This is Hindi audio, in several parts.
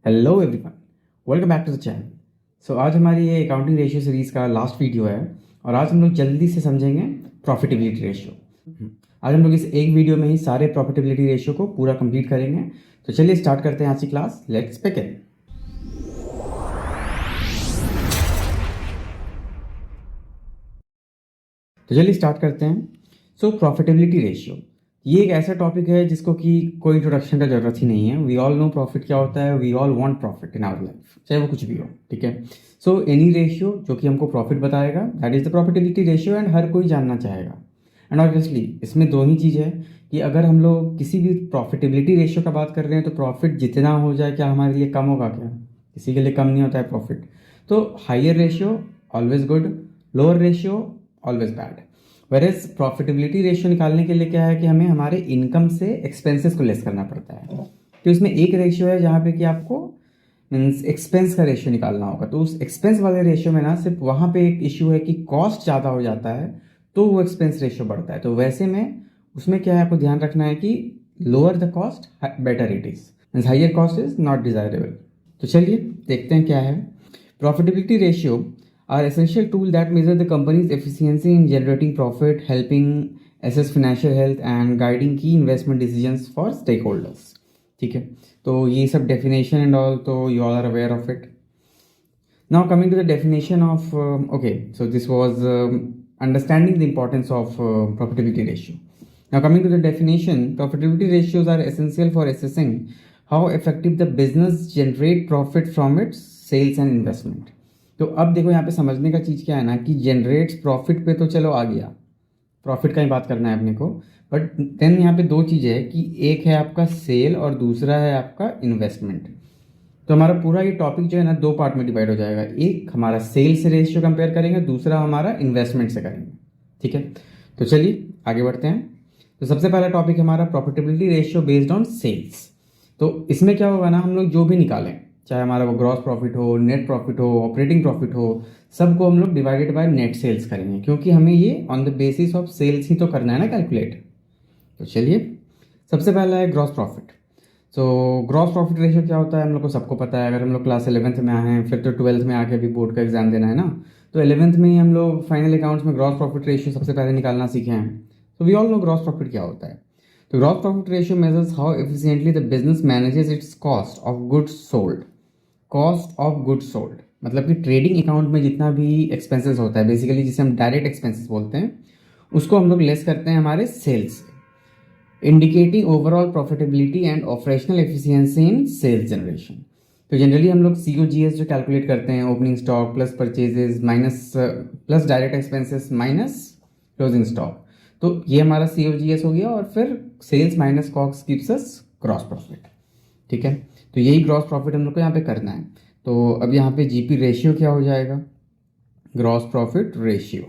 Hello everyone, welcome back to the channel. So आज हमारी ये अकाउंटिंग रेशियो सीरीज़ का लास्ट वीडियो है और आज हम लोग जल्दी से समझेंगे प्रॉफिटेबिलिटी रेशियो। आज हम लोग इस एक वीडियो में ही सारे प्रॉफिटेबिलिटी रेशियो को पूरा कंप्लीट करेंगे। तो चलिए स्टार्ट करते हैं आज की क्लास। Let's begin. तो चलिए स्टार्ट करते हैं। सो प्रॉफिटेबिलिटी रेशियो ये एक ऐसा टॉपिक है जिसको कि कोई इंट्रोडक्शन का जरूरत ही नहीं है। वी ऑल नो प्रॉफिट क्या होता है, we all want profit in our life, चाहे वो कुछ भी हो, ठीक है। सो एनी रेशियो जो कि हमको प्रॉफिट बताएगा, that is the profitability ratio, and हर कोई जानना चाहेगा। एंड ऑब्वियसली इसमें दो ही चीज़ है कि अगर हम लोग किसी भी प्रॉफिटेबिलिटी रेशियो का बात कर रहे हैं तो प्रॉफिट जितना हो जाए क्या हमारे लिए कम होगा? क्या किसी के लिए कम नहीं होता है प्रॉफिट। तो higher ratio always good, lower ratio always bad. Average profitability ratio निकालने के लिए क्या है कि हमें हमारे इनकम से एक्सपेंसेस को लेस करना पड़ता है। तो इसमें एक रेशियो है जहाँ पे कि आपको मीन्स एक्सपेंस का रेशियो निकालना होगा। तो उस एक्सपेंस वाले रेशियो में ना सिर्फ वहाँ पे एक इश्यू है कि कॉस्ट ज़्यादा हो जाता है तो वो एक्सपेंस रेशियो बढ़ता है। तो वैसे में उसमें क्या है, आपको ध्यान रखना है कि lower the cost better it is, means higher cost is not desirable. तो चलिए देखते हैं क्या है। Profitability ratio are essential tool that measure the company's efficiency in generating profit, helping assess financial health and guiding key investment decisions for stakeholders। ठीक है, तो ये सब definition and all तो you all are aware of it। Now coming to the definition of okay, so this was understanding the importance of profitability ratio। Now coming to the definition, profitability ratios are essential for assessing how effective the business generate profit from its sales and investment। तो अब देखो यहाँ पे समझने का चीज़ क्या है ना कि जनरेट्स प्रॉफिट पे तो चलो आ गया, प्रॉफिट का ही बात करना है अपने को। बट देन यहाँ पे दो चीज़ें है कि एक है आपका सेल और दूसरा है आपका इन्वेस्टमेंट। तो हमारा पूरा ये टॉपिक जो है ना दो पार्ट में डिवाइड हो जाएगा। एक हमारा सेल से रेशियो कंपेयर करेंगे, दूसरा हमारा इन्वेस्टमेंट से करेंगे, ठीक है। तो चलिए आगे बढ़ते हैं। तो सबसे पहला टॉपिक हमारा profitability ratio based on sales. तो इसमें क्या होगा ना, हम लोग जो भी निकालें, चाहे हमारा वो ग्रॉस प्रॉफिट हो, नेट प्रॉफिट हो, ऑपरेटिंग प्रॉफिट हो, सबको हम लोग डिवाइडेड बाय नेट सेल्स करेंगे, क्योंकि हमें ये on the basis of sales ही तो करना है ना कैलकुलेट। तो चलिए सबसे पहला है gross profit. So gross profit ratio क्या होता है हम लोग को सबको पता है। अगर हम लोग क्लास 11th में आए हैं, फिर तो 12th में आके भी बोर्ड का एग्जाम देना है ना, तो 11th में ही हम लोग फाइनल अकाउंट्स में ग्रॉस प्रॉफिट रेशियो सबसे पहले निकालना सीखे हैं। तो we all know gross profit क्या होता है। तो gross profit ratio measures how efficiently the business manages its cost of goods sold. Cost of goods sold मतलब कि ट्रेडिंग अकाउंट में जितना भी एक्सपेंसेस होता है, बेसिकली जिसे हम डायरेक्ट एक्सपेंसेस बोलते हैं, उसको हम लोग लेस करते हैं हमारे सेल्स से, indicating overall profitability and operational efficiency in sales generation. तो जनरली हम लोग COGS जो कैलकुलेट करते हैं, opening stock plus purchases minus plus direct expenses minus closing stock, तो ये हमारा COGS हो गया। और फिर sales minus cost gives us gross profit, ठीक है। तो यही ग्रॉस प्रॉफिट हम लोग को यहाँ पे करना है। तो अब यहाँ पे GP रेशियो क्या हो जाएगा, ग्रॉस प्रॉफिट रेशियो।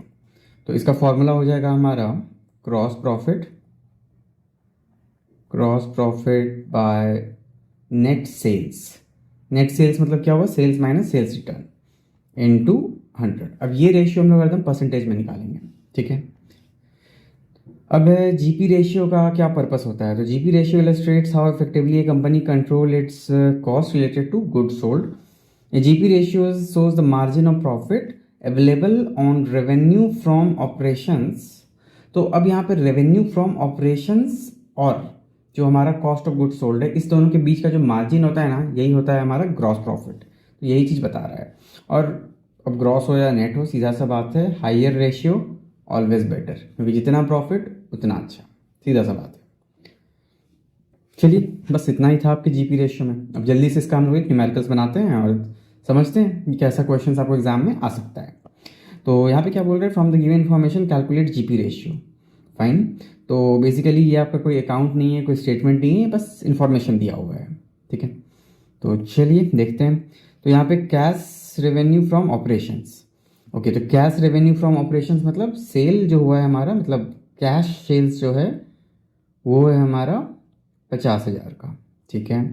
तो इसका फॉर्मूला हो जाएगा हमारा gross profit by net sales. Net sales मतलब क्या हुआ, sales minus sales return into 100। अब ये रेशियो हम लोग एकदम परसेंटेज में निकालेंगे, ठीक है। अब GP रेशियो का क्या पर्पस होता है। तो GP ratio illustrates how effectively a company control its cost related to goods sold. GP ratio shows the margin of profit available on revenue from operations। तो अब यहाँ पर रेवेन्यू फ्रॉम ऑपरेशंस और जो हमारा कॉस्ट ऑफ गुड्स सोल्ड है, इस दोनों के बीच का जो मार्जिन होता है ना, यही होता है हमारा ग्रॉस प्रॉफिट। तो यही चीज़ बता रहा है। और अब ग्रॉस हो या नेट हो, सीधा सा बात है, हाइयर रेशियो ऑलवेज बेटर, क्योंकि जितना प्रॉफिट उतना अच्छा, सीधा सा बात है। चलिए बस इतना ही था आपके GP रेशियो में। अब जल्दी से इसका हम लोग न्यूमेरिकल्स बनाते हैं और समझते हैं कि कैसा क्वेश्चन आपको एग्जाम में आ सकता है। तो यहाँ पे क्या बोल रहे हैं, from the given information calculate GP ratio. Fine. तो बेसिकली ये आपका कोई अकाउंट नहीं है, कोई स्टेटमेंट नहीं है, बस इन्फॉर्मेशन दिया हुआ है, ठीक है। तो चलिए देखते हैं। तो यहाँ पे cash revenue from operations. Okay, तो कैश रेवेन्यू फ्रॉम ऑपरेशंस मतलब सेल जो हुआ है हमारा, मतलब कैश सेल्स जो है वो है हमारा 50,000 का, ठीक है।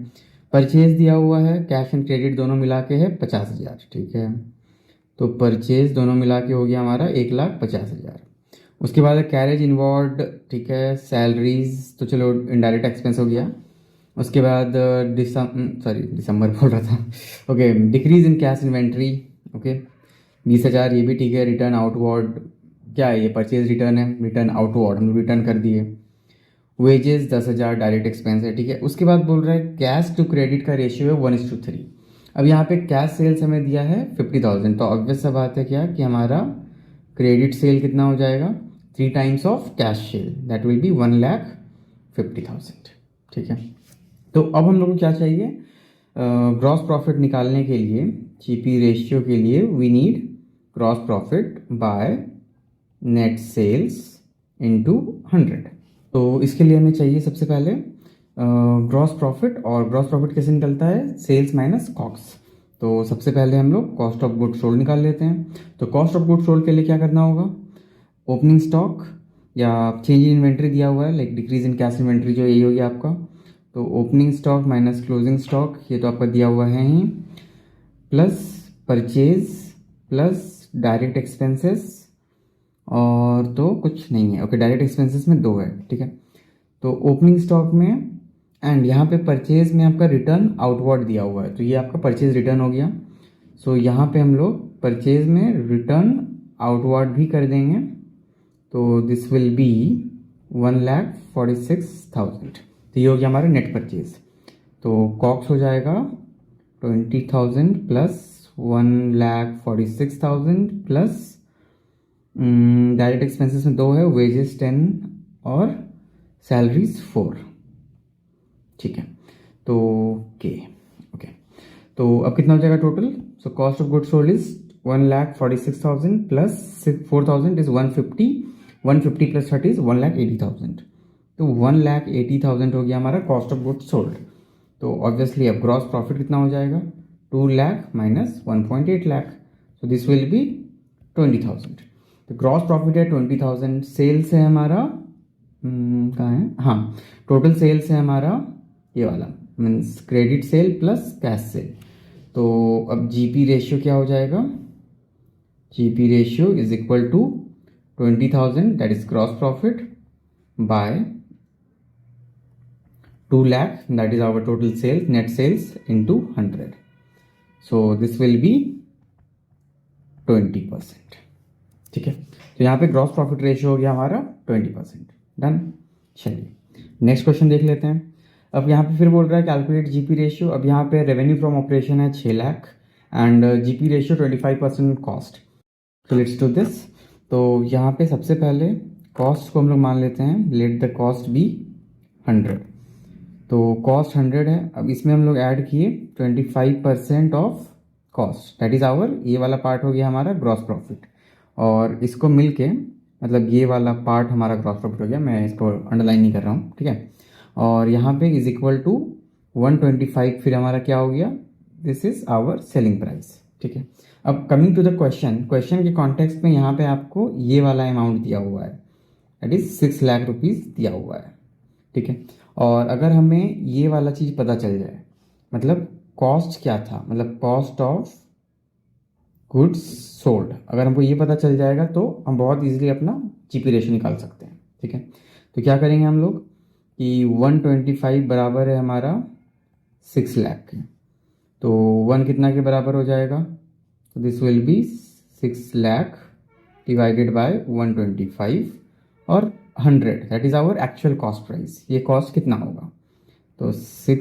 परचेज दिया हुआ है, कैश एंड क्रेडिट दोनों मिला के है 50,000, ठीक है। तो परचेज दोनों मिला के हो गया हमारा 1,50,000। उसके बाद कैरेज इन्वॉल्व, ठीक है, सैलरीज तो चलो इनडायरेक्ट एक्सपेंस हो गया। उसके बाद दिसंबर बोल रहा था। Okay, decrease in cash inventory. Okay, 20,000 ये भी ठीक है। रिटर्न आउटवर्ड क्या है, ये परचेज रिटर्न है, रिटर्न आउटवर्ड हम रिटर्न कर दिए। वेजेस 10,000 डायरेक्ट एक्सपेंस है, ठीक है। उसके बाद बोल रहा है कैश टू क्रेडिट का रेशियो है 1:3। अब यहाँ पे कैश सेल्स हमें दिया है 50,000, तो ऑब्वियस सा बात है क्या कि हमारा क्रेडिट सेल कितना हो जाएगा, 3 times of cash cell, that will be 1,50,000, ठीक है। तो अब हम लोग को क्या चाहिए, ग्रॉस प्रॉफिट निकालने के लिए, जीपी रेशियो के लिए we need gross profit by net sales into 100। तो इसके लिए हमें चाहिए सबसे पहले ग्रॉस प्रॉफिट, और ग्रॉस प्रॉफिट कैसे निकलता है, सेल्स माइनस कॉस्ट। तो सबसे पहले हम लोग कॉस्ट ऑफ गुड सोल्ड निकाल लेते हैं। तो कॉस्ट ऑफ गुड सोल्ड के लिए क्या करना होगा, ओपनिंग स्टॉक या चेंज इन इन्वेंट्री दिया हुआ है, like decrease in cash inventory, जो यही हो गया आपका। तो opening stock minus closing stock, ये तो आपका दिया हुआ है ही, plus purchase plus direct expenses, और तो कुछ नहीं है। ओके, डायरेक्ट एक्सपेंसेस में 2 है, ठीक है। तो ओपनिंग स्टॉक में एंड यहाँ पे परचेज में आपका रिटर्न आउटवर्ड दिया हुआ है, तो ये आपका परचेज रिटर्न हो गया। सो यहाँ पे हम लोग परचेज में रिटर्न आउटवर्ड भी कर देंगे, तो दिस विल बी 1,46,000। तो ये हो गया हमारा नेट परचेज। तो कॉक्स हो जाएगा 20,000 प्लस 1,46,000 प्लस डायरेक्ट एक्सपेंसेस में 2 है, वेजेस 10 और सैलरीज 4, ठीक है। तो ओके ओके, तो अब कितना हो जाएगा total, so cost of good sold is 1,46,000 plus 4,000 is 150, 150 plus 30 is 1,80,000। तो 1,80,000 हो गया हमारा कॉस्ट ऑफ गुड सोल्ड। तो ऑब्वियसली अब ग्रॉस प्रॉफिट कितना हो जाएगा, 2 lakh minus 1.8 lakh, so this will B 20,000। तो ग्रॉस प्रॉफिट है 20,000, सेल्स है हमारा कहाँ है, हाँ, टोटल सेल्स है हमारा ये वाला, means credit sale plus cash sale. तो अब जीपी रेशियो क्या हो जाएगा, GP ratio is equal to 20,000 that is gross profit by 2 lakh that is our total sales, net sales into 100, so this will be 20%, ठीक है। तो यहाँ पे ग्रॉस प्रॉफिट रेशियो हो गया हमारा 20%, डन। चलिए नेक्स्ट क्वेश्चन देख लेते हैं। अब यहाँ पे फिर बोल रहा है कैलकुलेट जीपी रेशियो। अब यहाँ पे रेवेन्यू फ्रॉम ऑपरेशन है 6 lakh and GP ratio 25% cost. तो लेट्स डू दिस। तो यहाँ पे सबसे पहले कॉस्ट को हम लोग मान लेते हैं, लेट द कॉस्ट बी 100। तो कॉस्ट 100 है, अब इसमें हम लोग ऐड किए 25% of cost, that is our, ये वाला पार्ट हो गया हमारा ग्रॉस प्रॉफिट, और इसको मिलके मतलब ये वाला पार्ट हमारा ग्रॉस प्रॉफिट हो गया, मैं इसको अंडरलाइन नहीं कर रहा हूँ, ठीक है। और यहाँ पे इज इक्वल टू 125, फिर हमारा क्या हो गया, this is our selling price, ठीक है। अब coming to the question, question के कॉन्टेक्स्ट में यहाँ पे आपको ये वाला अमाउंट दिया हुआ है, दैट इज 6 लाख रुपीज़ दिया हुआ है, ठीक है। और अगर हमें ये वाला चीज़ पता चल जाए, मतलब कॉस्ट क्या था, मतलब कॉस्ट ऑफ गुड्स सोल्ड, अगर हमको ये पता चल जाएगा तो हम बहुत इजीली अपना जीपी रेशियो निकाल सकते हैं, ठीक है। तो क्या करेंगे हम लोग कि 125 बराबर है हमारा 6 लाख के, तो 1 कितना के बराबर हो जाएगा, तो this will be 6 lakh divided by 125 और 100, that is our actual cost price. ये कॉस्ट कितना होगा, तो 6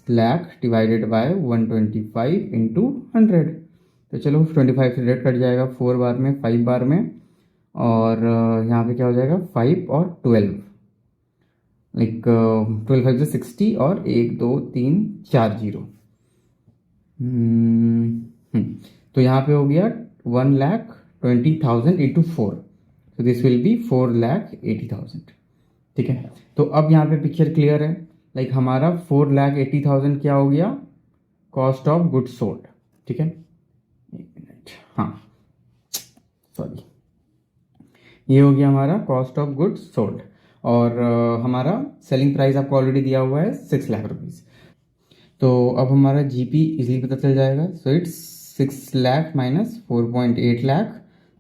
लाख डिवाइडेड बाय 125 इंटू 100। तो चलो 25 से 100 कट जाएगा, 4 बार में 5 बार में, और यहाँ पे क्या हो जाएगा 5 और 12, लाइक 12 5 से 60 और 1 2 3 4 जीरो, तो यहाँ पे हो गया 1,20,000 इंटू 4, तो दिस विल बी 4,80,000, ठीक है। तो अब यहाँ पे पिक्चर क्लियर है, लाइक हमारा 4,80,000 क्या हो गया, कॉस्ट ऑफ गुड्स सोल्ड, ठीक है। एक मिनट, हाँ सॉरी, ये हो गया हमारा कॉस्ट ऑफ गुड्स सोल्ड, और हमारा सेलिंग प्राइस आपको ऑलरेडी दिया हुआ है 6 लाख रुपीज़। तो अब हमारा जीपी इजीली पता चल जाएगा, so it's 6 lakh minus 4.8 lakh,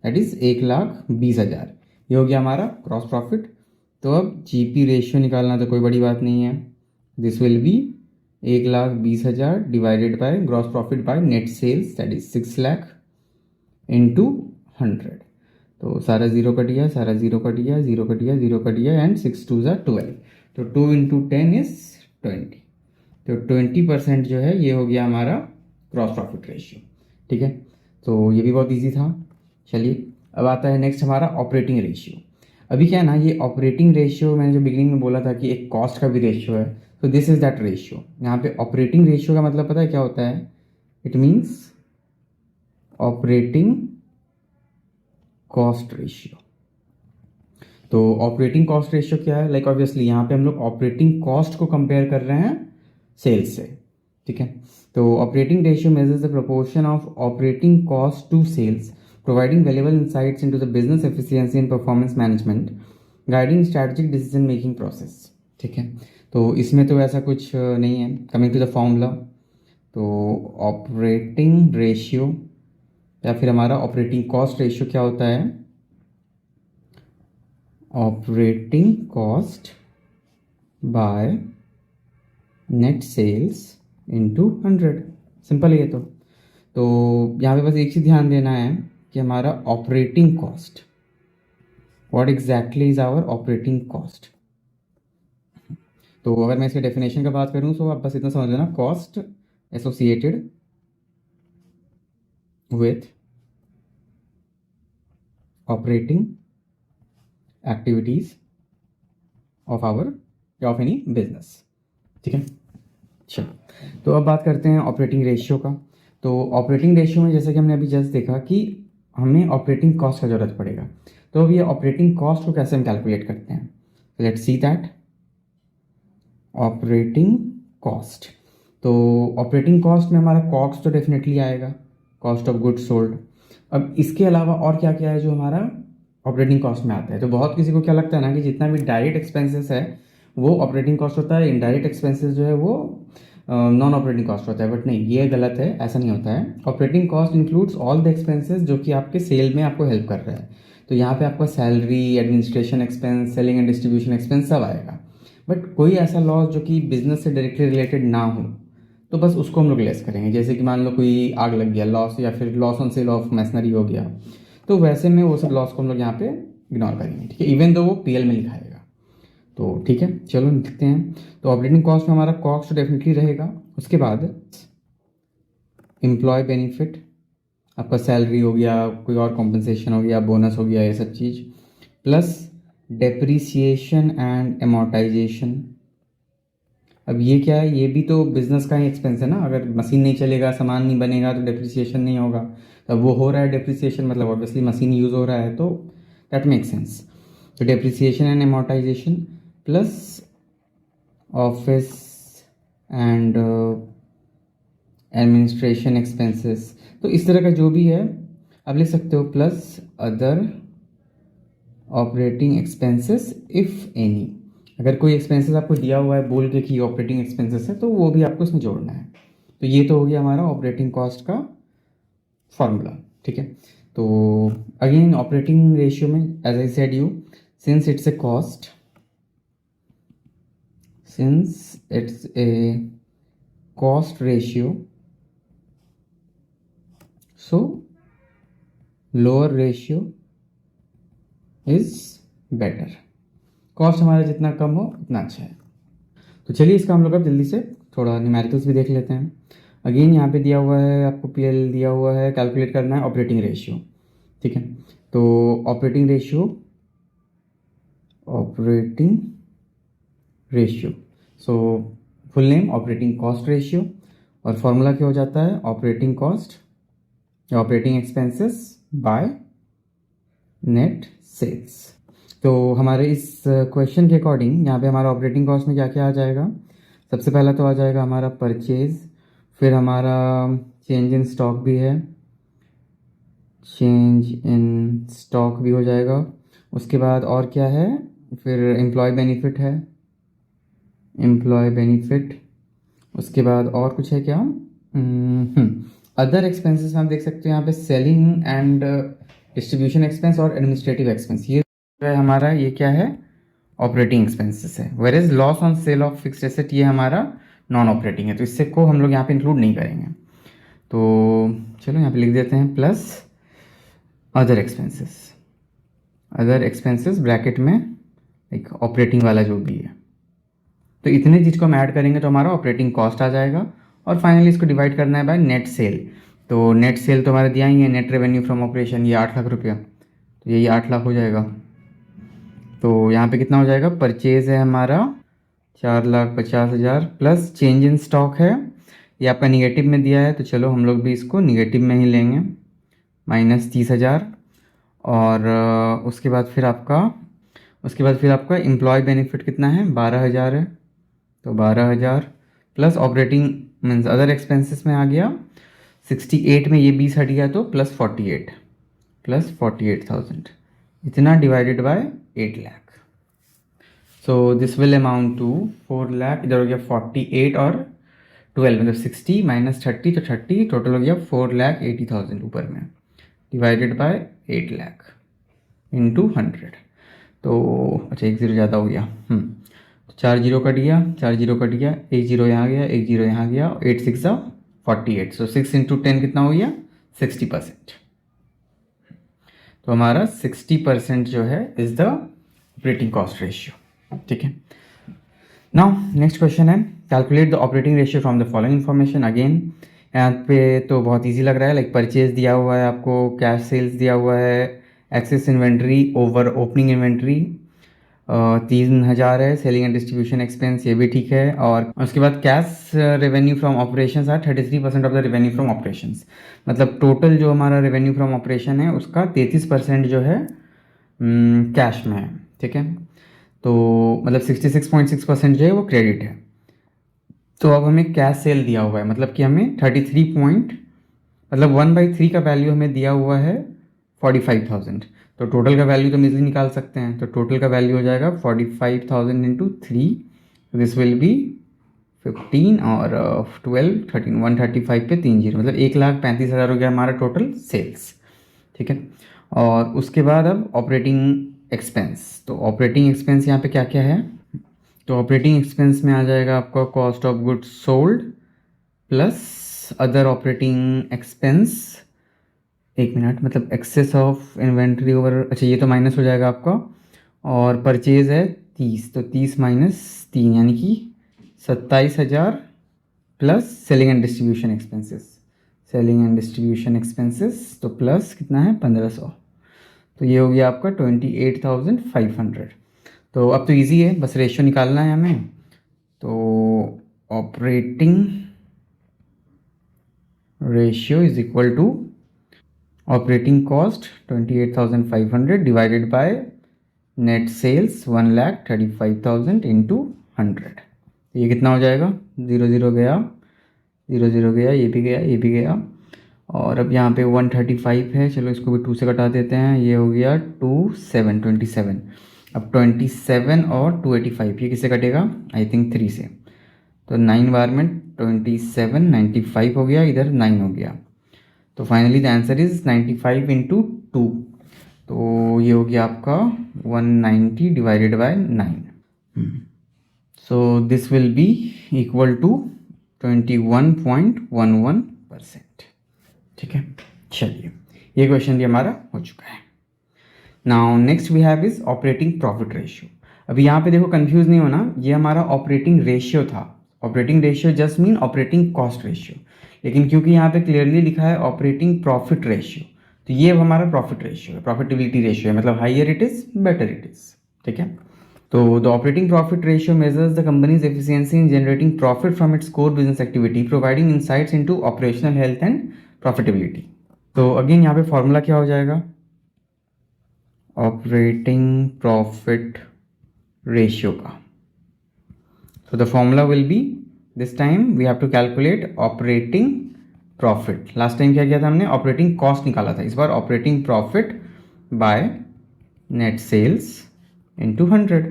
that is 1,20,000, ये हो गया हमारा क्रॉस प्रॉफिट। तो अब जीपी रेशियो निकालना तो कोई बड़ी बात नहीं है, this will be 1,20,000 divided by gross profit by net sales that is 6 lakh into 100। तो सारा जीरो कट गया, सारा जीरो कट गया, जीरो कट गया, जीरो कट गया एंड 6 2 ज़ा 12। तो 2 इंटू 10 इज 20। तो 20% जो है ये हो गया हमारा ग्रॉस प्रॉफिट रेशियो। ठीक है, तो ये भी बहुत इजी था। चलिए अब आता है नेक्स्ट हमारा ऑपरेटिंग रेशियो। अभी क्या है ना, ये ऑपरेटिंग रेशियो मैंने जो बिगिनिंग में बोला था कि एक कॉस्ट का भी रेशियो है, तो दिस इज दैट रेशियो। यहाँ पे ऑपरेटिंग रेशियो का मतलब पता है क्या होता है? It means operating cost ratio. तो ऑपरेटिंग कॉस्ट रेशियो क्या है? लाइक ऑब्वियसली यहाँ पे हम लोग ऑपरेटिंग कॉस्ट को कंपेयर कर रहे हैं सेल्स से। ठीक है, तो operating ratio measures the proportion of operating cost to sales, providing valuable insights into the business efficiency and performance management, guiding strategic decision making process. ठीक है, तो इसमें तो ऐसा कुछ नहीं है। कमिंग टू द फॉर्मूला, तो ऑपरेटिंग रेशियो या फिर हमारा ऑपरेटिंग कॉस्ट रेशियो क्या होता है? Operating cost by net sales into 100। Simple है ये तो यहाँ पे बस एक चीज़ ध्यान देना है कि हमारा operating cost, what exactly is our operating cost. तो अगर मैं इसके डेफिनेशन का बात करूँ तो आप बस इतना समझ लेना, cost associated with operating activities of our या ऑफ एनी बिजनेस। ठीक है, चलो तो अब बात करते हैं ऑपरेटिंग रेशियो का। तो ऑपरेटिंग रेशियो में जैसे कि हमने अभी जस्ट देखा कि हमें ऑपरेटिंग कॉस्ट का ज़रूरत पड़ेगा। तो अब ये ऑपरेटिंग कॉस्ट को कैसे हम कैलकुलेट करते हैं? Let's see that operating cost. तो ऑपरेटिंग कॉस्ट में हमारा कॉस्ट तो डेफिनेटली आएगा, कॉस्ट ऑफ गुड्स सोल्ड। अब इसके अलावा और क्या क्या है जो हमारा ऑपरेटिंग कॉस्ट में आता है? तो बहुत किसी को क्या लगता है ना कि जितना भी डायरेक्ट एक्सपेंसेस है वो ऑपरेटिंग कॉस्ट होता है, इनडायरेक्ट एक्सपेंसेस जो है वो नॉन ऑपरेटिंग कॉस्ट होता है। बट नहीं, ये गलत है, ऐसा नहीं होता है। Operating cost includes all the expenses जो कि आपके सेल में आपको हेल्प कर रहा है। तो यहाँ पे आपका salary, administration expense, selling and distribution expense सब आएगा। बट कोई ऐसा लॉस जो कि बिजनेस से डायरेक्टली रिलेटेड ना हो तो बस उसको हम लोग लेस करेंगे। जैसे कि मान लो कोई आग लग गया लॉस, या फिर loss on sale of machinery हो गया, तो वैसे में वो सब लॉस को हम लोग यहाँ पे इग्नोर करेंगे। ठीक है, इवन दो वो पीएल में लिखाएगा। तो ठीक है, चलो लिखते हैं। तो ऑपरेटिंग कॉस्ट में हमारा कॉस्ट डेफिनेटली रहेगा। उसके बाद एम्प्लॉय बेनिफिट, आपका सैलरी हो गया, कोई और कॉम्पनसेशन हो गया, बोनस हो गया, ये सब चीज़, प्लस डेप्रिसिएशन एंड एमोर्टाइजेशन। अब ये क्या है? ये भी तो बिजनेस का ही एक्सपेंस है ना। अगर मशीन नहीं चलेगा, सामान नहीं बनेगा तो डेप्रिसिएशन नहीं होगा। तब वो हो रहा है डेप्रिसिएशन, मतलब ऑब्वियसली मशीन यूज़ हो रहा है, तो दैट मेक सेंस। तो depreciation and amortisation plus office and administration expenses, तो इस तरह का जो भी है आप लिख सकते हो, plus other operating expenses if any. अगर कोई एक्सपेंसेस आपको दिया हुआ है बोल के कि ऑपरेटिंग एक्सपेंसेस है, तो वो भी आपको इसमें जोड़ना है। तो ये तो हो गया हमारा ऑपरेटिंग कॉस्ट का फॉर्मूला। ठीक है, तो अगेन ऑपरेटिंग रेशियो में as I said you, since it's a cost, since it's a cost ratio, so lower ratio is better। Cost हमारा जितना कम हो उतना अच्छा है। तो चलिए इसका हम लोग अब जल्दी से थोड़ा न्यूमेरिकल्स भी देख लेते हैं। अगेन यहाँ पे दिया हुआ है आपको, पीएल दिया हुआ है, कैलकुलेट करना है ऑपरेटिंग रेशियो। ठीक है, तो operating ratio so full name operating cost ratio, और फॉर्मूला क्या हो जाता है? ऑपरेटिंग कॉस्ट या operating expenses by net sales. तो हमारे इस क्वेश्चन के अकॉर्डिंग यहाँ पे हमारा ऑपरेटिंग कॉस्ट में क्या क्या आ जाएगा? सबसे पहला तो आ जाएगा हमारा परचेज, फिर हमारा चेंज इन स्टॉक भी है, चेंज इन स्टॉक भी हो जाएगा। उसके बाद और क्या है? फिर एम्प्लॉय बेनिफिट है, एम्प्लॉय बेनिफिट। उसके बाद और कुछ है क्या? अदर एक्सपेंसेस में आप देख सकते हो यहाँ पे सेलिंग एंड डिस्ट्रीब्यूशन एक्सपेंस और एडमिनिस्ट्रेटिव एक्सपेंस, ये है हमारा, ये क्या है? ऑपरेटिंग एक्सपेंसेस है। Where is loss on sale of fixed asset, ये हमारा नॉन ऑपरेटिंग है, तो इससे को हम लोग यहाँ पे इंक्लूड नहीं करेंगे। तो चलो यहाँ पे लिख देते हैं plus other expenses, other expenses bracket में एक ऑपरेटिंग वाला जो भी है। तो इतने चीज़ को हम ऐड करेंगे तो हमारा ऑपरेटिंग कॉस्ट आ जाएगा। और फाइनली इसको डिवाइड करना है बाय नेट सेल। तो नेट सेल तो हमारा दिया ही है, नेट रेवेन्यू फ्रॉम ऑपरेशन, ये 8 लाख रुपया, तो यही 8 लाख हो जाएगा। तो यहाँ पे कितना हो जाएगा, परचेज है हमारा 4,50,000 प्लस चेंज इन स्टॉक है, ये आपका निगेटिव में दिया है, तो चलो हम लोग भी इसको निगेटिव में ही लेंगे, -30,000। और उसके बाद फिर आपका एम्प्लॉय बेनिफिट कितना है, 12,000 है, तो 12,000 plus operating means other expenses में आ गया 68 में, ये 20 हट गया तो प्लस 48,000, इतना divided by 8 lakh. So this will amount to 4 lakh, इधर हो गया 48 और 12 मतलब 60 माइनस 30, तो 30 टोटल हो गया 4,80,000 ऊपर में, डिवाइडेड बाय 8 लाख इंटू 100। तो अच्छा एक ज़ीरो ज़्यादा हो गया, तो 4 जीरो कट गया, 4 जीरो कट गया, एक जीरो यहाँ गया, एक जीरो यहाँ गया, 8 6 48, सो 6 इंटू 10 कितना हो गया, 60%। तो हमारा 60% जो है is the operating cost ratio. ठीक है, नाउ नेक्स्ट क्वेश्चन है, calculate the operating ratio from the following information. Again यहाँ पे तो बहुत इजी लग रहा है, लाइक परचेज दिया हुआ है आपको, कैश सेल्स दिया हुआ है, excess inventory over opening inventory 3,000 है, सेलिंग एंड डिस्ट्रीब्यूशन एक्सपेंस ये भी ठीक है, और उसके बाद कैश रेवेन्यू फ्रॉम ऑपरेशंस है 33% of the revenue from operations, मतलब टोटल जो हमारा रेवेन्यू फ्रॉम ऑपरेशन है उसका 33% जो है कैश में है। ठीक है, तो मतलब 66.6% जो है वो क्रेडिट है। तो अब हमें कैश सेल दिया हुआ है, मतलब कि हमें 33 मतलब 1/3 का वैल्यू हमें दिया हुआ है 45,000, तो टोटल का वैल्यू तो हम इजीली निकाल सकते हैं। तो टोटल का वैल्यू हो जाएगा 45,000 इंटू 3, दिस विल बी 15 और 12 13 135 पे 3 जीरो, मतलब 1,35,000 हो गया हमारा टोटल सेल्स। ठीक है, और उसके बाद अब ऑपरेटिंग एक्सपेंस, तो ऑपरेटिंग एक्सपेंस यहाँ पे क्या क्या है, तो ऑपरेटिंग एक्सपेंस में आ जाएगा आपका cost of goods sold plus other operating expense, एक मिनट, मतलब एक्सेस ऑफ इन्वेंट्री ओवर, अच्छा ये तो माइनस हो जाएगा आपका, और परचेज है 30, तो 30 माइनस 3 यानी कि 27,000 plus selling and distribution expenses, selling and distribution expenses तो प्लस कितना है 1,500, तो ये हो गया आपका 28,500। तो अब तो इजी है, बस रेशियो निकालना है हमें। तो operating ratio is equal to operating cost 28,500 divided by net sales 1,35,000 into 100, ये कितना हो जाएगा, 0 0 गया, 0 0 गया, ये भी गया, ये भी गया, और अब यहाँ पे 135 है, चलो इसको भी 2 से कटा देते हैं, ये हो गया 27। अब 27 और 285 ये किससे कटेगा, आई थिंक 3 से, तो 9 बार में 27 95 हो गया, इधर 9 हो गया, तो finally the answer is 95 into 2, तो ये हो गया आपका 190 divided by 9, so this will be equal to 21.11%। ठीक है, चलिए ये क्वेश्चन भी हमारा हो चुका है। Now next we have is operating profit ratio. अभी यहाँ पे देखो कंफ्यूज नहीं होना, ये हमारा ऑपरेटिंग रेशियो था, operating ratio just mean operating cost ratio, लेकिन क्योंकि यहाँ पे क्लियरली लिखा है ऑपरेटिंग प्रॉफिट रेशियो, तो ये हमारा प्रॉफिट रेशियो है, प्रॉफिटेबिलिटी रेशियो है, मतलब higher it is better it is. ठीक है, तो the operating profit ratio measures the company's efficiency in generating profit from its core business activity, providing insights into operational health and profitability. तो अगेन यहाँ पे फॉर्मूला क्या हो जाएगा, ऑपरेटिंग प्रॉफिट रेशियो का, so the formula will be, this time we have to calculate operating profit, last time क्या किया था हमने, ऑपरेटिंग कॉस्ट निकाला था, इस बार operating profit by net sales into 100,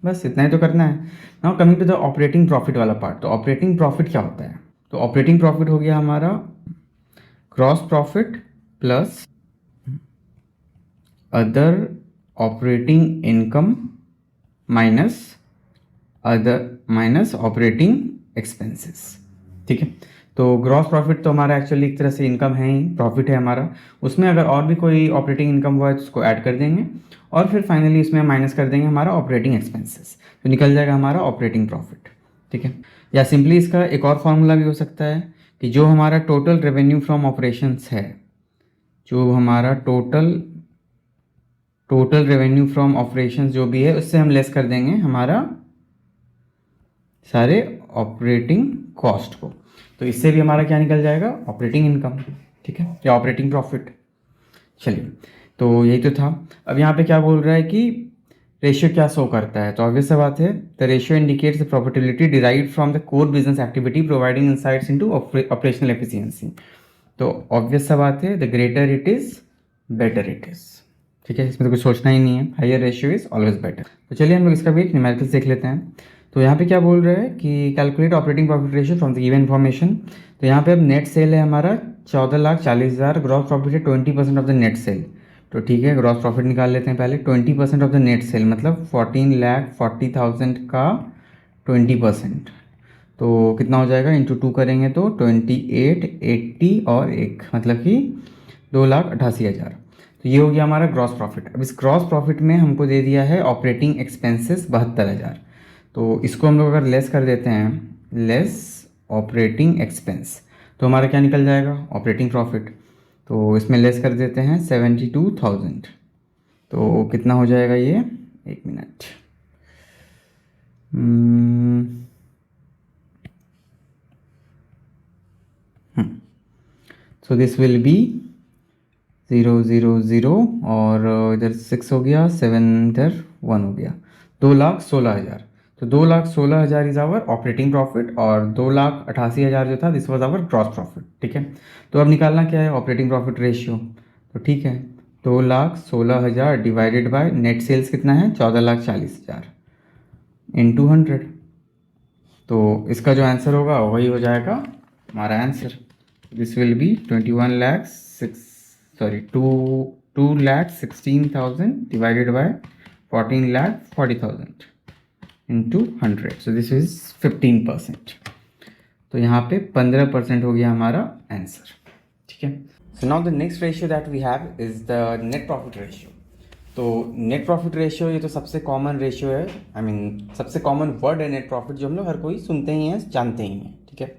बस इतना ही तो करना है। Now coming to the operating profit वाला पार्ट, तो ऑपरेटिंग प्रॉफिट क्या होता है, तो ऑपरेटिंग प्रॉफिट हो गया हमारा gross profit plus other operating income minus operating expenses. ठीक है, तो ग्रॉस प्रॉफिट तो हमारा एक्चुअली एक तरह से इनकम है ही, प्रॉफिट है हमारा। उसमें अगर और भी कोई ऑपरेटिंग इनकम हुआ है तो उसको ऐड कर देंगे और फिर फाइनली उसमें माइनस कर देंगे हमारा ऑपरेटिंग एक्सपेंसेस, तो निकल जाएगा हमारा ऑपरेटिंग प्रॉफिट। ठीक है, या सिंपली इसका एक और फॉर्मूला भी हो सकता है कि जो हमारा टोटल रेवेन्यू फ्रॉम ऑपरेशंस है, जो हमारा टोटल रेवेन्यू फ्रॉम ऑपरेशंस जो भी है, उससे हम लेस कर देंगे हमारा सारे ऑपरेटिंग कॉस्ट को, तो इससे भी हमारा क्या निकल जाएगा, ऑपरेटिंग इनकम। ठीक है, या ऑपरेटिंग प्रॉफिट। चलिए, तो यही तो था। अब यहाँ पे क्या बोल रहा है कि रेशियो क्या शो करता है, तो ऑब्वियस सा बात है, the ratio indicates the profitability derived from the core business activity providing insights into operational efficiency. तो ऑब्वियस सा बात है, the greater it is better it is. ठीक है, इसमें तो कुछ सोचना ही नहीं है, higher ratio is always better. तो चलिए हम लोग इसका भी एक न्यूमेरिकल्स देख लेते हैं। तो यहाँ पे क्या बोल रहा है कि calculate operating profit ratio from the given information. तो यहाँ पे अब नेट सेल है हमारा 14,40,000, ग्रॉस प्रॉफिट है 20% ऑफ द नेट सेल। तो ठीक है, ग्रॉस प्रॉफिट निकाल लेते हैं पहले। 20% ऑफ द नेट सेल मतलब 14,40,000 का 20%, तो कितना हो जाएगा, इंटू 2 करेंगे तो 28, 80 और 1 मतलब कि 2,88,000। तो ये हो गया हमारा ग्रॉस प्रॉफिट। अब इस ग्रॉस प्रॉफिट में हमको दे दिया है ऑपरेटिंग एक्सपेंसेस 72,000, तो इसको हम लोग अगर लेस कर देते हैं, लेस ऑपरेटिंग एक्सपेंस, तो हमारा क्या निकल जाएगा, ऑपरेटिंग प्रॉफिट। तो इसमें लेस कर देते हैं 72,000, तो कितना हो जाएगा ये, एक minute, so this will B 000 और इधर 6 हो गया, 7 इधर 1 हो गया, 2,16,000। तो 2,16,000 इज़ आवर ऑपरेटिंग प्रॉफिट और 2,88,000 जो था this was our gross profit. ठीक है, तो अब निकालना क्या है, ऑपरेटिंग प्रॉफिट रेशियो। तो ठीक है, 2,16,000 डिवाइडेड बाय नेट सेल्स कितना है, 14,40,000 इंटू 100। तो इसका जो आंसर होगा वही हो जाएगा हमारा answer. This will B 2,16,000 divided by 14,40,000 into 100, so this is 15%। तो यहाँ पे 15% हो गया हमारा आंसर। ठीक है, so now the next ratio that we have is the net profit ratio. तो नेट प्रॉफिट रेशियो ये तो सबसे कॉमन रेशियो है, आई मीन सबसे कॉमन वर्ड है नेट प्रॉफिट, जो हम लोग हर कोई सुनते ही हैं, जानते ही हैं। ठीक है,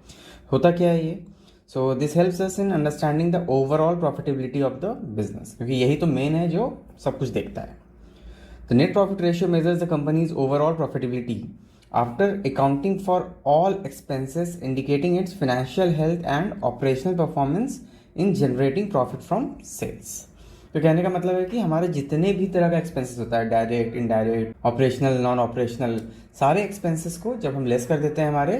होता क्या है ये, so this helps us in understanding the overall profitability of the business, क्योंकि यही तो मेन है जो सब कुछ देखता है। The net profit ratio measures the company's overall profitability after accounting for all expenses, indicating its financial health and operational performance in generating profit from sales. तो कहने का मतलब है कि हमारे जितने भी तरह का एक्सपेंसेस होता है, direct, indirect, operational, non operational, सारे एक्सपेंसेस को जब हम लेस कर देते हैं हमारे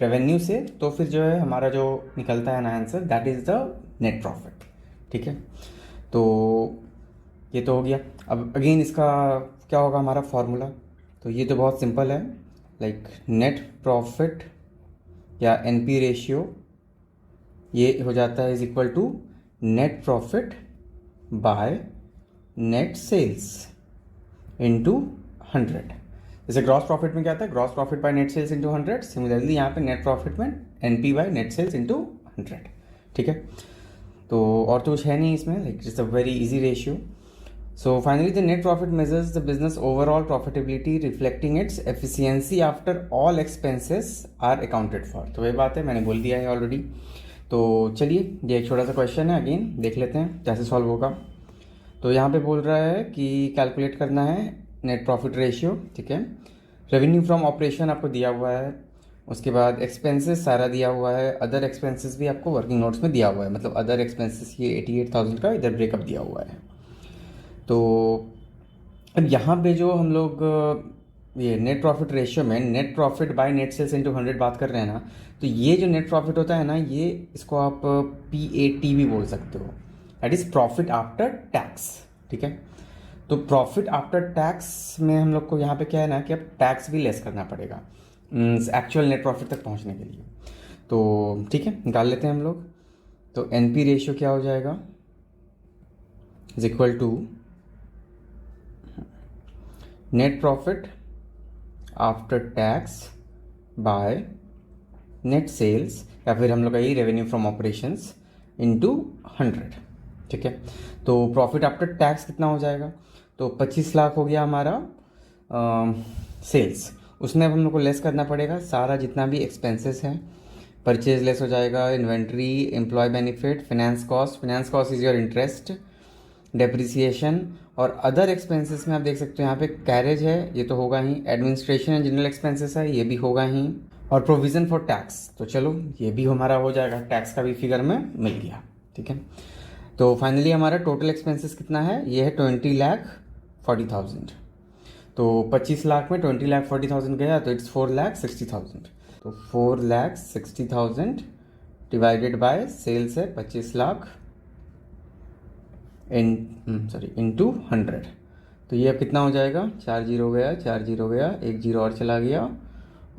रेवेन्यू से, तो फिर जो है हमारा जो निकलता है ना answer, that is the net profit. ठीक है, तो ये तो हो गया। अब अगेन इसका क्या होगा हमारा फॉर्मूला, तो ये तो बहुत सिंपल है, लाइक नेट प्रॉफिट या एनपी रेशियो ये हो जाता है is equal to net profit by net sales into 100। जैसे ग्रॉस प्रॉफिट में क्या आता है, gross profit by net sales into 100, similarly यहाँ पे नेट प्रॉफिट में NP by net sales into 100। ठीक है, तो और तो कुछ है नहीं इसमें, like it's a very easy ratio. So finally the net profit measures the business overall profitability reflecting its efficiency after all expenses are accounted for. तो वही बात है, मैंने बोल दिया है ऑलरेडी। तो चलिए, ये एक छोटा सा क्वेश्चन है, अगेन देख लेते हैं कैसे सॉल्व होगा। तो यहाँ पे बोल रहा है कि कैलकुलेट करना है नेट प्रॉफिट रेशियो। ठीक है, रेवेन्यू फ्रॉम ऑपरेशन आपको दिया हुआ है, उसके बाद एक्सपेंसेस सारा दिया हुआ है, अदर एक्सपेंसेस भी आपको वर्किंग नोट्स में दिया हुआ है, मतलब अदर एक्सपेंसेस ये 88,000 का इधर ब्रेकअप दिया हुआ है। तो अब यहाँ पे जो हम लोग ये नेट प्रॉफिट रेशियो में net profit by net sales into 100 बात कर रहे हैं ना, तो ये जो नेट प्रॉफिट होता है ना, ये इसको आप PAT भी बोल सकते हो, that is profit after tax. ठीक है, तो प्रॉफिट आफ्टर टैक्स में हम लोग को यहाँ पे क्या है ना कि अब टैक्स भी लेस करना पड़ेगा एक्चुअल नेट प्रॉफिट तक पहुँचने के लिए। तो ठीक है, निकाल लेते हैं हम लोग। तो NP रेशियो क्या हो जाएगा, is equal to net profit after tax by net sales या फिर हम लोग का ये रेवेन्यू फ्रॉम ऑपरेशंस इंटू 100, ठीक है। तो प्रॉफिट आफ्टर टैक्स कितना हो जाएगा, तो 25 लाख हो गया हमारा सेल्स। उसमें अब हम लोग को लेस करना पड़ेगा सारा जितना भी एक्सपेंसेस है, परचेज लेस हो जाएगा, inventory, employ benefit, finance cost is your interest, depreciation और अदर एक्सपेंसेस में आप देख सकते हो यहाँ पे कैरेज है, ये तो होगा ही, एडमिनिस्ट्रेशन एंड जनरल एक्सपेंसेस है, ये भी होगा ही, और प्रोविज़न फॉर टैक्स, तो चलो ये भी हमारा हो जाएगा, टैक्स का भी फिगर में मिल गया, ठीक है। तो फाइनली हमारा टोटल एक्सपेंसेस कितना है, ये है 20,40,000। तो 25 लाख में 20,40,000 गया तो इट्स 4,60,000। तो 4,60,000 डिवाइडेड बाय सेल्स है 25 लाख इंटू 100। तो ये अब कितना हो जाएगा, 4 जीरो गया, 4 जीरो गया, 1 जीरो और चला गया,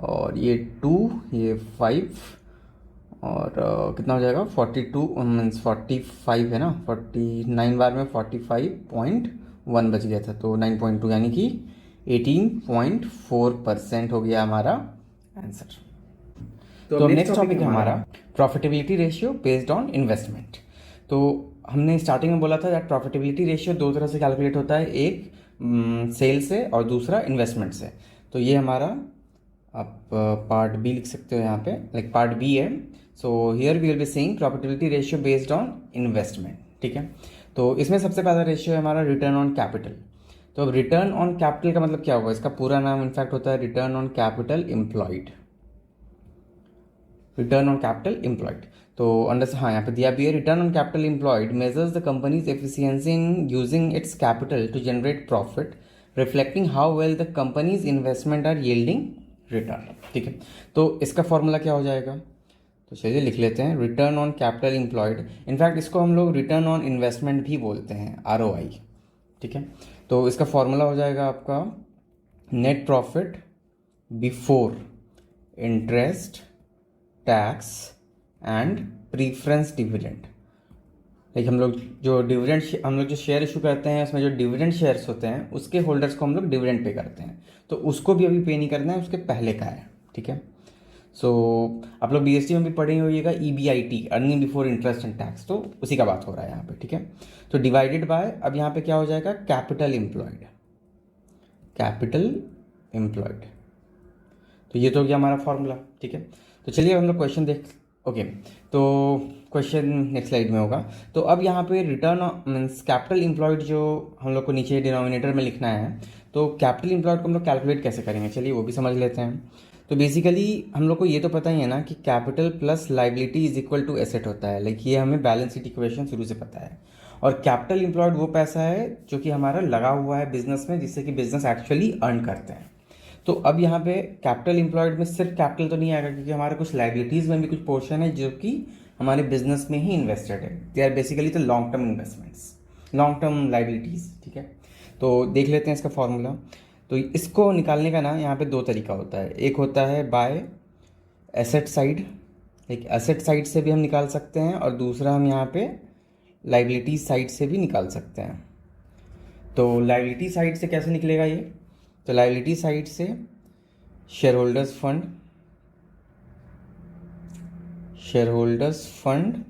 और ये 2, ये 5, और कितना हो जाएगा 42 मीन्स 45 है ना, 49 बार में 45.1 बच गया था, तो 9.2 यानी कि 18.4% हो गया हमारा आंसर। तो नेक्स्ट टॉपिक है हमारा profitability ratio based on investment. तो हमने स्टार्टिंग में बोला था दैट प्रॉफिटेबिलिटी रेशियो दो तरह से कैलकुलेट होता है, एक सेल से और दूसरा इन्वेस्टमेंट से। तो ये हमारा आप पार्ट बी लिख सकते हो यहाँ पे, लाइक पार्ट बी है। So here we will be saying profitability ratio based on investment, ठीक है। तो इसमें सबसे पहला रेशियो है हमारा रिटर्न ऑन कैपिटल। तो अब रिटर्न ऑन कैपिटल का मतलब क्या होगा, इसका पूरा नाम इनफैक्ट होता है return on capital employed, return on capital employed. तो अंडर से हाँ यहाँ पे दिया भी है, return on capital employed measures the company's efficiency in using its capital to generate profit, reflecting how well the company's investment are yielding return, ठीक है। तो इसका फॉर्मूला क्या हो जाएगा, तो चलिए लिख लेते हैं, return on capital employed, in fact इसको हम लोग रिटर्न ऑन इन्वेस्टमेंट भी बोलते हैं, ROI, ठीक है। तो इसका फॉर्मूला हो जाएगा आपका net profit before interest, tax and preference dividend. Like हम लोग जो शेयर इशू करते हैं उसमें जो डिविडेंड शेयर्स होते हैं उसके होल्डर्स को हम लोग डिविडेंड पे करते हैं, तो उसको भी अभी पे नहीं करना है, उसके पहले का है, ठीक है। सो आप लोग BST में भी पढ़े होइएगा EBIT, earning before interest and tax, तो उसी का बात हो रहा है यहाँ पे, ठीक है। तो डिवाइडेड बाय, अब यहाँ पे क्या हो जाएगा, कैपिटल एम्प्लॉयड, कैपिटल एम्प्लॉयड। तो ये तो हो गया हमारा फॉर्मूला, ठीक है। तो चलिए हम लोग क्वेश्चन देख, ओके। तो क्वेश्चन नेक्स्ट स्लाइड में होगा। तो अब यहाँ पे रिटर्न मीन्स कैपिटल एम्प्लॉयड जो हम लोग को नीचे डिनोमिनेटर में लिखना है, तो कैपिटल एम्प्लॉयड को हम लोग कैलकुलेट कैसे करेंगे, चलिए वो भी समझ लेते हैं। तो बेसिकली हम लोग को ये तो पता ही है ना कि capital plus liability is equal to asset होता है, लाइक ये हमें बैलेंस शीट इक्वेशन शुरू से पता है। और कैपिटल एम्प्लॉयड वो पैसा है जो कि हमारा लगा हुआ है बिजनेस में, जिससे कि बिजनेस एक्चुअली अर्न करते हैं। तो अब यहाँ पे कैपिटल एम्प्लॉयड में सिर्फ कैपिटल तो नहीं आएगा, क्योंकि हमारे कुछ लाइबिलिटीज़ में भी कुछ पोर्शन है जो कि हमारे बिजनेस में ही इन्वेस्टेड है, they are basically the long term investments, long term liabilities, ठीक है। तो देख लेते हैं इसका फॉर्मूला। तो इसको निकालने का ना यहाँ पे दो तरीका होता है, एक होता है बाय एसेट साइड, एक एसेट साइड से भी हम निकाल सकते हैं, और दूसरा हम यहाँ पे लाइबिलिटी साइड से भी निकाल सकते हैं। तो लाइबिलिटी साइड से कैसे निकलेगा ये, तो लाइबिलिटी साइड से शेयर होल्डर्स फंड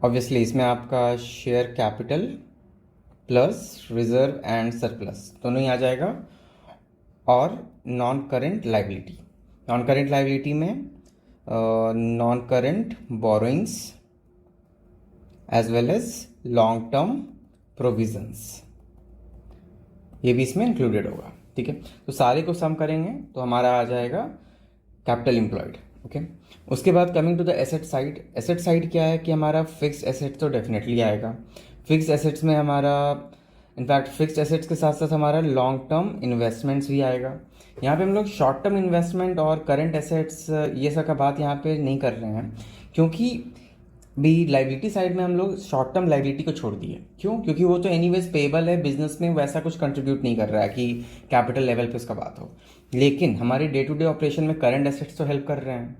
ऑब्वियसली इसमें आपका share capital plus reserve and surplus दोनों ही आ जाएगा, और नॉन करेंट लाइबिलिटी में non current borrowings as well as long term provisions, ये भी इसमें इंक्लूडेड होगा, ठीक है। तो सारे को सम करेंगे तो हमारा आ जाएगा कैपिटल एम्प्लॉयड, ओके। उसके बाद coming to the asset side क्या है कि हमारा फिक्स एसेट तो डेफिनेटली आएगा। फिक्स एसेट्स में हमारा इनफैक्ट फिक्स एसेट्स के साथ साथ हमारा लॉन्ग टर्म इन्वेस्टमेंट्स भी आएगा। यहाँ पे हम लोग शॉर्ट टर्म इन्वेस्टमेंट और करंट एसेट्स ये सब का बात यहाँ पे नहीं कर रहे हैं, क्योंकि भी लाइबिलिटी साइड में हम लोग शॉर्ट टर्म लाइबिलिटी को छोड़ दिए। क्यों, क्योंकि वो तो एनीवेज पेबल है, बिजनेस में वैसा कुछ कंट्रीब्यूट नहीं कर रहा है कि कैपिटल लेवल पे उसका बात हो। लेकिन हमारे डे टू डे ऑपरेशन में करंट एसेट्स तो हेल्प कर रहे हैं,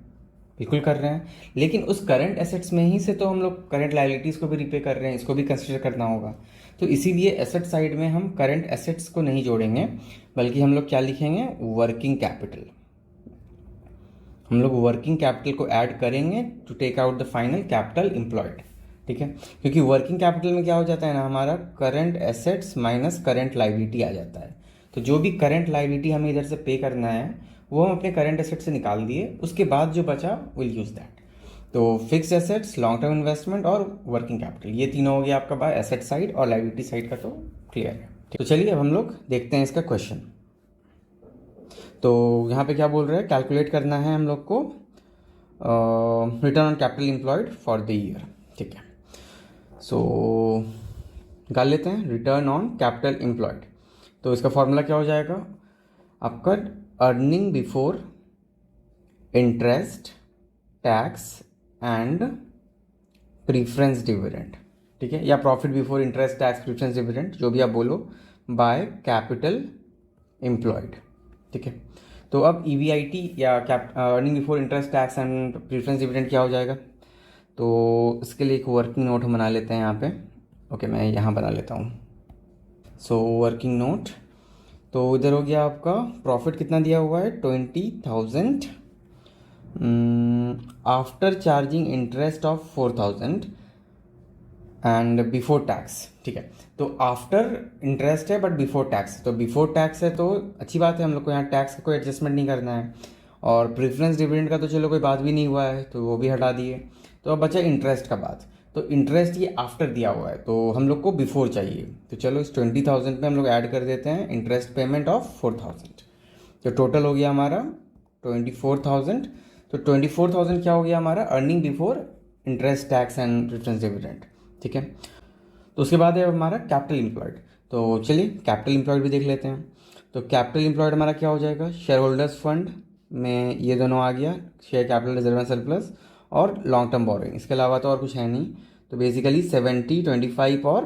बिल्कुल कर रहे हैं, लेकिन उस करंट एसेट्स में ही से तो हम लोग करंट लाइबिलिटीज़ को भी रिपे कर रहे हैं, इसको भी कंसिडर करना होगा। तो इसीलिए एसेट साइड में हम करंट एसेट्स को नहीं जोड़ेंगे, बल्कि हम लोग क्या लिखेंगे, वर्किंग कैपिटल, हम लोग वर्किंग कैपिटल को ऐड करेंगे to take out the final capital employed, ठीक है। क्योंकि वर्किंग कैपिटल में क्या हो जाता है ना, हमारा current assets minus current liability आ जाता है। तो जो भी करंट लाइबिलिटी हमें इधर से पे करना है वो हम अपने करंट एसेट से निकाल दिए, उसके बाद जो बचा विल यूज़ दैट। तो fix assets, long term investment और वर्किंग कैपिटल, ये तीनों हो गया आपका बाय एसेट साइड, और लाइबिलिटी साइड का तो क्लियर है। तो चलिए अब हम लोग देखते हैं इसका क्वेश्चन। तो यहाँ पे क्या बोल रहे हैं, कैलकुलेट करना है हम लोग को return on capital employed for the year, ठीक है। सो निकाल लेते हैं रिटर्न ऑन कैपिटल एम्प्लॉयड। तो इसका फॉर्मूला क्या हो जाएगा आपका, earning before interest, tax and preference dividend, ठीक है, या profit before interest, tax, preference dividend, जो भी आप बोलो, बाय कैपिटल एम्प्लॉयड, ठीक है। तो अब EBIT या earning before interest, tax and preference dividend क्या हो जाएगा, तो इसके लिए एक वर्किंग नोट हम बना लेते हैं यहाँ पे। ओके, मैं यहाँ बना लेता हूँ। सो वर्किंग नोट, तो इधर हो गया आपका प्रॉफिट कितना दिया हुआ है, 20,000 after charging interest of 4,000 and before tax, ठीक है। तो आफ्टर इंटरेस्ट है बट बिफोर टैक्स, तो बिफोर टैक्स है तो अच्छी बात है, हम लोग को यहाँ टैक्स का कोई एडजस्टमेंट नहीं करना है। और प्रेफरेंस डिविडेंड का तो चलो कोई बात भी नहीं हुआ है, तो वो भी हटा दिए। तो अब बचा इंटरेस्ट का बात, तो इंटरेस्ट ये आफ्टर दिया हुआ है, तो हम लोग को बिफोर चाहिए। तो चलो इस 20,000 पे हम लोग ऐड कर देते हैं इंटरेस्ट पेमेंट ऑफ 4,000, तो टोटल हो गया हमारा 24,000। तो 24,000 क्या हो गया हमारा, earning before interest, tax and preference dividend, ठीक है। तो उसके बाद है हमारा कैपिटल एम्प्लॉयड। तो चलिए कैपिटल एम्प्लॉयड भी देख लेते हैं। तो कैपिटल एम्प्लॉयड हमारा क्या हो जाएगा, शेयर होल्डर्स फंड में ये दोनों आ गया, share capital reserve and surplus और लॉन्ग टर्म बोरोइंग, इसके अलावा तो और कुछ है नहीं। तो बेसिकली 70, 25 और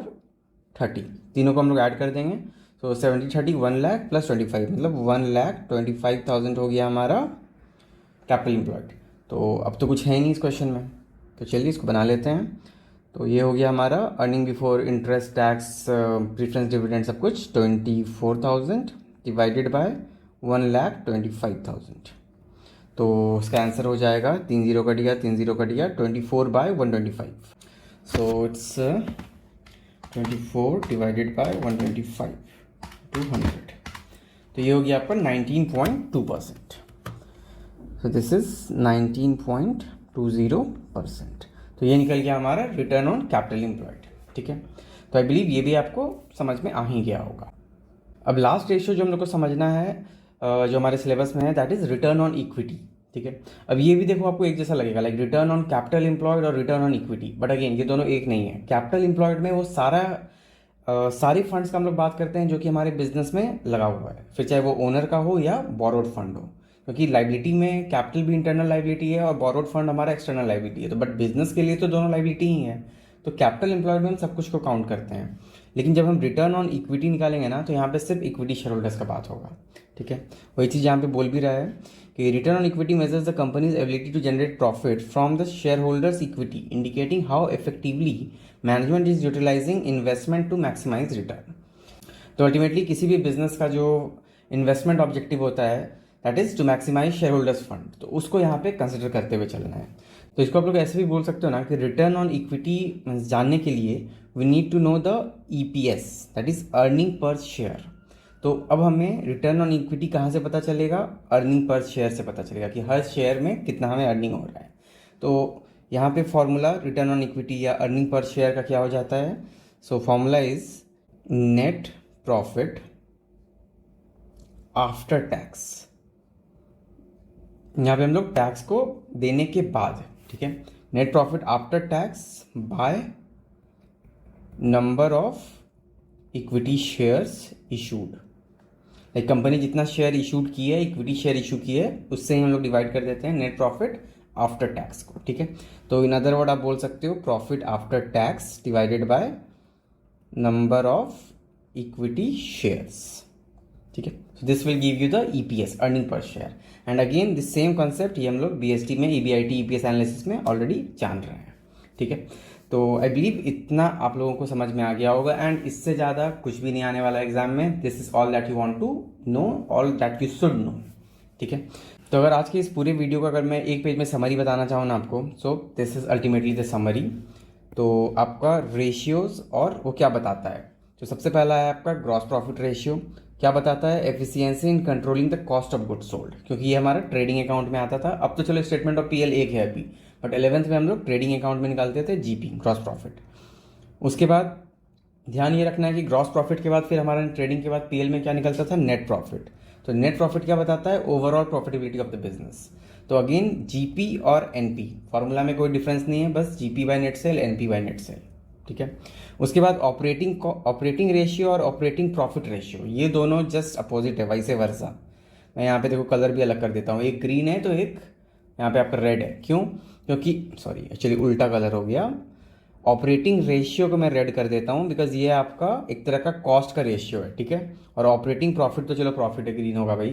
30 तीनों को हम लोग ऐड कर देंगे। तो 70, 30, 1 लाख प्लस 25, मतलब 1,25,000 हो गया हमारा कैपिटल एम्प्लॉयड। तो अब तो कुछ है ही नहीं इस क्वेश्चन में, तो चलिए इसको बना लेते हैं। तो ये हो गया हमारा earning before interest, tax, preference dividend सब कुछ 24,000 डिवाइडेड बाय 1,25,000। तो इसका आंसर हो जाएगा, 3 0 कट गया, 3 0 कट गया, 24/125। So it's 24 divided by 125, 200। तो ये हो गया आपका 19.2%। So this is 19.20%। तो ये निकल गया हमारा रिटर्न ऑन कैपिटल एम्प्लॉयड, ठीक है। तो आई बिलीव ये भी आपको समझ में आ ही गया होगा। अब लास्ट रेशियो जो हम लोग को समझना है, जो हमारे सिलेबस में है, that is return on equity, ठीक है। अब ये भी देखो आपको एक जैसा लगेगा, like return on capital employed और return on equity, but again ये दोनों एक नहीं है। कैपिटल एम्प्लॉयड में वो सारे फंड्स का हम लोग बात करते हैं जो कि हमारे बिजनेस में लगा हुआ है, फिर चाहे वो ओनर का हो या बोरोड फंड हो, क्योंकि लाइबिलिटी में कैपिटल भी इंटरनल लाइबिलिटी है और बोरोड फंड हमारा एक्सटर्नल लाइबिलिटी है। तो बट बिजनेस के लिए तो दोनों लाइबिलिटी ही है। तो कैपिटल एम्प्लॉयड में हम सब कुछ को काउंट करते हैं, लेकिन जब हम रिटर्न ऑन इक्विटी निकालेंगे ना, तो यहाँ पे सिर्फ इक्विटी शेयर होल्डर्स का बात होगा, ठीक है। वही चीज़ यहाँ पे बोल भी रहा है कि return on equity measures the company's ability to generate profit from the share holders equity, indicating how effectively management is utilising investment to maximise return. तो अल्टीमेटली किसी भी बिजनेस का जो इन्वेस्टमेंट ऑब्जेक्टिव होता है, that is to maximise share holders fund, तो उसको यहाँ पे कंसिडर करते हुए चलना है। तो इसको आप लोग ऐसे भी बोल सकते हो ना कि रिटर्न ऑन इक्विटी जानने के लिए we need to know the EPS, that is earning per share. तो अब हमें रिटर्न ऑन इक्विटी कहाँ से पता चलेगा, अर्निंग पर शेयर से पता चलेगा कि हर शेयर में कितना हमें अर्निंग हो रहा है। तो यहाँ पे फॉर्मूला रिटर्न ऑन इक्विटी या अर्निंग पर शेयर का क्या हो जाता है, so formula is net profit after tax. यहाँ पे हम लोग टैक्स को देने के बाद, ठीक है, net profit after tax by number of equity shares issued. एक कंपनी जितना शेयर इशूड की है, इक्विटी शेयर इशू की है, उससे ही हम लोग डिवाइड कर देते हैं नेट प्रॉफिट आफ्टर टैक्स को, ठीक है। तो इन अदर वर्ड आप बोल सकते हो profit after tax divided by number of equity shares, ठीक है। सो this will give you the EPS, earning per share. And again this same concept ये हम लोग BST में EBIT EPS एनालिसिस में ऑलरेडी जान रहे हैं, ठीक है। तो आई बिलीव इतना आप लोगों को समझ में आ गया होगा, एंड इससे ज़्यादा कुछ भी नहीं आने वाला एग्जाम में। This is all that you want to know, all that you should know, ठीक है। तो अगर आज की इस पूरे वीडियो का अगर मैं एक पेज में समरी बताना चाहूँ ना आपको, so this is ultimately the summary. तो आपका रेशियोज और वो क्या बताता है, तो सबसे पहला है आपका ग्रॉस प्रॉफिट रेशियो। क्या बताता है? Efficiency in controlling the cost of goods sold, क्योंकि ये हमारा ट्रेडिंग अकाउंट में आता था। अब तो चलो स्टेटमेंट ऑफ पीएल एक है अभी, बट 11th में हम लोग ट्रेडिंग अकाउंट में निकालते थे जीपी, ग्रॉस प्रॉफिट। उसके बाद ध्यान ये रखना है कि ग्रॉस प्रॉफिट के बाद फिर हमारा ट्रेडिंग के बाद पीएल में क्या निकलता था? Net profit. तो नेट प्रॉफिट क्या बताता है? Overall profitability of the business. तो अगेन जीपी और एनपी फॉर्मूला में कोई डिफरेंस नहीं है, बस GP by net cell, NP by net cell, ठीक है। उसके बाद ऑपरेटिंग रेशियो और ऑपरेटिंग प्रॉफिट रेशियो, ये दोनों जस्ट अपोजिट है, वाइस वर्सा। मैं यहाँ पे देखो कलर भी अलग कर देता हूँ, एक ग्रीन है तो एक यहाँ पे आपका रेड है। क्यों? क्योंकि सॉरी एक्चुअली उल्टा कलर हो गया। ऑपरेटिंग रेशियो को मैं रेड कर देता हूँ बिकॉज ये आपका एक तरह का कॉस्ट का रेशियो है, ठीक है। और ऑपरेटिंग प्रॉफिट तो चलो प्रॉफिट है, ग्रीन होगा भाई,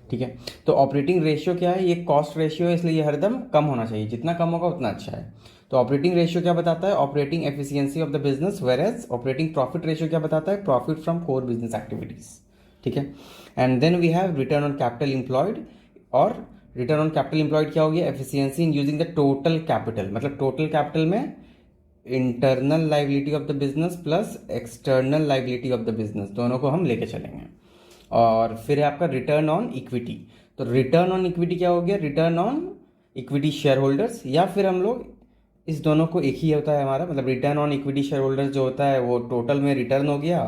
ठीक है। तो ऑपरेटिंग रेशियो क्या है? ये कॉस्ट रेशियो है, इसलिए ये हरदम कम होना चाहिए, जितना कम होगा उतना अच्छा है। तो ऑपरेटिंग रेशियो क्या बताता है? Operating efficiency of the business, whereas operating profit ratio क्या बताता है? Profit from core business activities, ठीक है। And then we have return on capital employed. और रिटर्न ऑन कैपिटल एम्प्लॉयड क्या हो गया? Efficiency in using the total capital, मतलब टोटल कैपिटल में internal liability of the business plus external liability of the business, दोनों को हम लेके चलेंगे। और फिर है आपका रिटर्न ऑन इक्विटी। तो रिटर्न ऑन इक्विटी क्या हो गया? Return on equity share holders, या फिर हम लोग इस दोनों को एक ही होता है हमारा, मतलब return on equity share holders जो होता है वो टोटल में रिटर्न हो गया,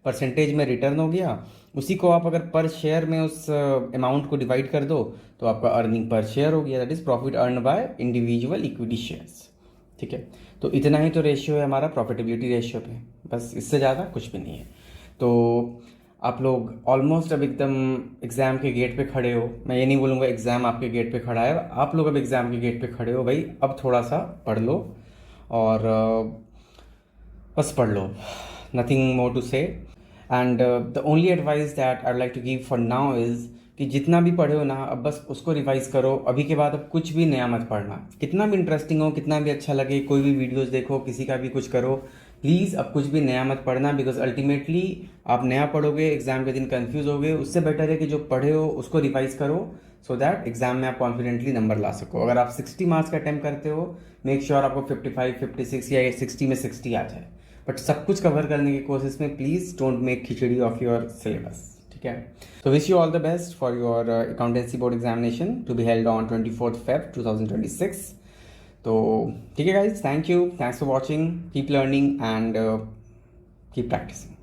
परसेंटेज में रिटर्न हो गया। उसी को आप अगर पर शेयर में उस अमाउंट को डिवाइड कर दो तो आपका अर्निंग पर शेयर हो गया, that is profit earn by individual equity shares, ठीक है। तो इतना ही तो रेशियो है हमारा प्रॉफिटेबिलिटी रेशियो पे, बस इससे ज़्यादा कुछ भी नहीं है। तो आप लोग ऑलमोस्ट अब एकदम एग्ज़ाम के गेट पे खड़े हो। मैं ये नहीं बोलूँगा एग्ज़ाम आपके गेट पे खड़ा है, आप लोग अब एग्ज़ाम के गेट पे खड़े हो भाई। अब थोड़ा सा पढ़ लो और बस पढ़ लो, nothing more to say. And the only advice that I like to give for now is कि जितना भी पढ़े हो ना, अब बस उसको रिवाइज करो। अभी के बाद अब कुछ भी नया मत पढ़ना, कितना भी इंटरेस्टिंग हो, कितना भी अच्छा लगे, कोई भी वीडियोस देखो, किसी का भी कुछ करो, प्लीज़ अब कुछ भी नया मत पढ़ना। बिकॉज अल्टीमेटली आप नया पढ़ोगे, एग्जाम के दिन कंफ्यूज होगे, उससे बेटर है कि जो पढ़े हो उसको रिवाइज करो, सो दैट एग्जाम में आप कॉन्फिडेंटली नंबर ला सको। अगर आप 60 मार्क्स का अटैम्प्ट करते हो, मेक श्योर आपको 55, 56 या 60 में 60 आ जाए। बट सब कुछ कवर करने की कोशिश में please don't make khichdi of your syllabus, ठीक है। तो wish you all the best for your accountancy board examination to be held on 24th Feb 2026। तो ठीक है guys, thank you, thanks for watching, keep learning and keep practising.